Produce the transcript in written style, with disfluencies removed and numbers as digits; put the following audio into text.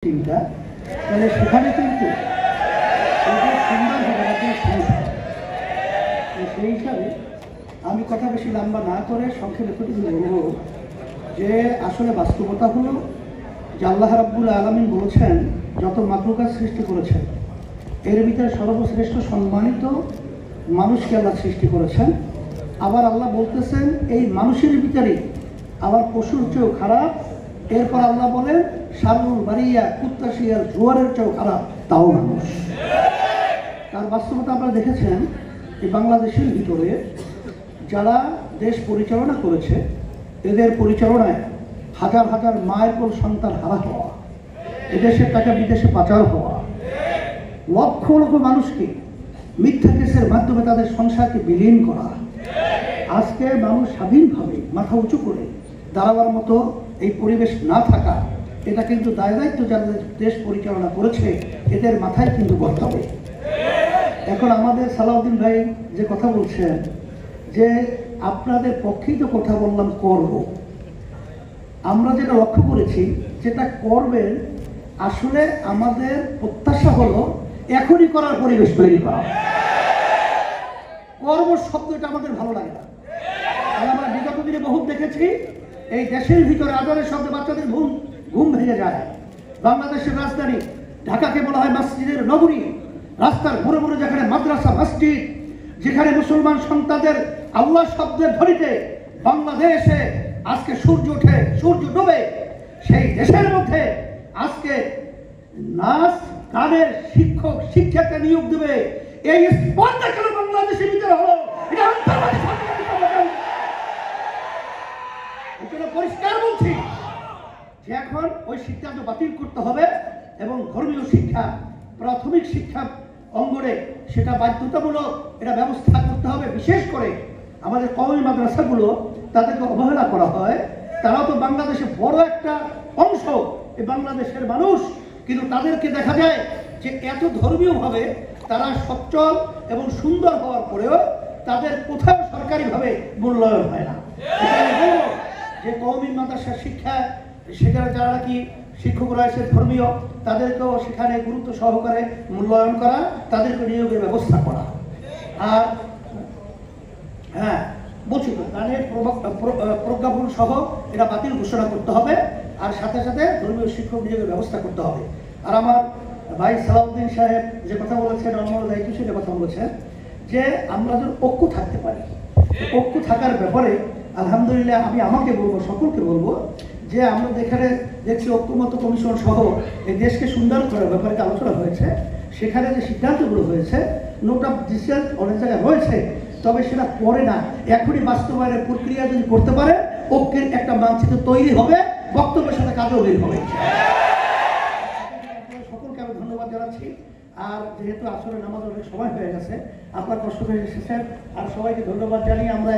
চিন্তা তাহলে সেখানে কিন্তু সুন্দর হবে সেই হিসাবে আমি কথা বেশি লম্বা না করে সংক্ষেপে এতটুকু বলব যে আসলে বাস্তবতা হলো যে আল্লাহ রাব্বুল আলামিন বলেছেন যত মাখলুকাত সৃষ্টি করেছেন এর ভিতরে সর্বশ্রেষ্ঠ সম্মানিত মানুষকে আল্লাহ সৃষ্টি করেছেন। আবার আল্লাহ বলতেছেন এই মানুষের ভিতরে আবার পশুর চেয়েও খারাপ। এরপর আল্লাহ বলেন শারুল বারিয়া কুত্তা শিয়াল জোয়ারের চেয়েও খারাপ তাও মানুষ। তার বাস্তবতা আপনারা দেখেছেন এই বাংলাদেশের ভিতরে যারা দেশ পরিচালনা করেছে এদের পরিচালনায় হাজার হাজার মায়ের কোল সন্তান হারা হওয়া, এদেশের টাকা বিদেশে পাচার হওয়া, লক্ষ লক্ষ মানুষকে মিথ্যা কেসের মাধ্যমে তাদের সংসারকে বিলীন করা, আজকে মানুষ স্বাধীনভাবে মাথা উঁচু করে দাঁড়াবার মতো এই পরিবেশ না থাকা, এটা কিন্তু দায় দায়িত্ব যাদের দেশ পরিচালনা করেছে এদের মাথায় কিন্তু করতে হবে। এখন আমাদের সালাউদ্দিন ভাই যে কথা বলছেন যে আপনাদের পক্ষেই তো কথা বললাম করব, আমরা যেটা লক্ষ্য করেছি যেটা করবেন আসলে আমাদের প্রত্যাশা হলো এখনই করার পরিবেশ তৈরি করা। কর্ম শব্দটা আমাদের ভালো লাগে না। আমরা বিগত দিনে বহুত দেখেছি এই দেশের ভিতরে আজানের শব্দে বাচ্চাদের ঘুম ভেঙে যায়। বাংলাদেশের রাজধানী ঢাকাকে বলা হয় মসজিদের নগরী। রাস্তার মোড়ে মোড়ে যেখানে মাদ্রাসা মসজিদ, যেখানে মুসলমান সন্তানদের আল্লাহ শব্দের ধ্বনিতে বাংলাদেশে আজকে সূর্য ওঠে সূর্য ডোবে, সেই দেশের মধ্যে আজকে নাচ গানের শিক্ষক শিক্ষাকে নিয়োগ দেবে এই স্পর্ধা কেন বাংলাদেশের ভিতরে হলো? এটা পরিষ্কার বলছি যে এখন ওই সিদ্ধান্ত বাতিল করতে হবে এবং ধর্মীয় শিক্ষা প্রাথমিক শিক্ষা অঙ্গনে সেটা বাধ্যতামূলক এটা ব্যবস্থা করতে হবে। বিশেষ করে আমাদের কওমি মাদ্রাসাগুলো তাদেরকে অবহেলা করা হয়। তারাও তো বাংলাদেশে বড় একটা অংশ এই বাংলাদেশের মানুষ, কিন্তু তাদেরকে দেখা যায় যে এত ধর্মীয়ভাবে তারা সচ্ছল এবং সুন্দর হওয়ার পরেও তাদের কোথাও সরকারিভাবে মূল্যায়ন হয় না। যে কওমি মাদ্রাসার শিক্ষা সেখানে যারা কি শিক্ষক রয়েছে ধর্মীয় তাদেরকেও সেখানে গুরুত্ব সহকারে মূল্যায়ন করা, তাদেরকে নিয়োগের ব্যবস্থা করা। আর হ্যাঁ বলছি তো গানের প্রজ্ঞাপন সহ এটা বাতিল ঘোষণা করতে হবে, আর সাথে সাথে ধর্মীয় শিক্ষক নিয়োগের ব্যবস্থা করতে হবে। আর আমার ভাই সালাউদ্দিন সাহেব যে কথা বলেছেন অন্যান্য দায়িত্ব সেটা কথা বলেছেন যে আমরা যদি ঐক্য থাকতে পারি, ঐক্য থাকার ব্যাপারে আলহামদুলিল্লাহ আমি আমাকে বলবো সকলকে বলবো যে আমরা যেখানে দেখছি ঐক্যমত্য কমিশন সহ এই দেশকে সুন্দর করার ব্যাপারে আলোচনা হয়েছে, সেখানে যে সিদ্ধান্তগুলো হয়েছে নোট অফ ডিসিশন অনেক জায়গায় রয়েছে, তবে সেটা পরে না এখনই বাস্তবায়নের প্রক্রিয়া যদি করতে পারে ঐক্যের একটা মানচিত্র তৈরি হবে, বক্তব্যের সাথে কাজও বের হবে। সকলকে আমি ধন্যবাদ জানাচ্ছি। আর যেহেতু আসলে নামাজ অনেক সময় হয়ে গেছে, আপনার কষ্ট করে এসেছেন, আর সবাইকে ধন্যবাদ জানিয়ে আমরা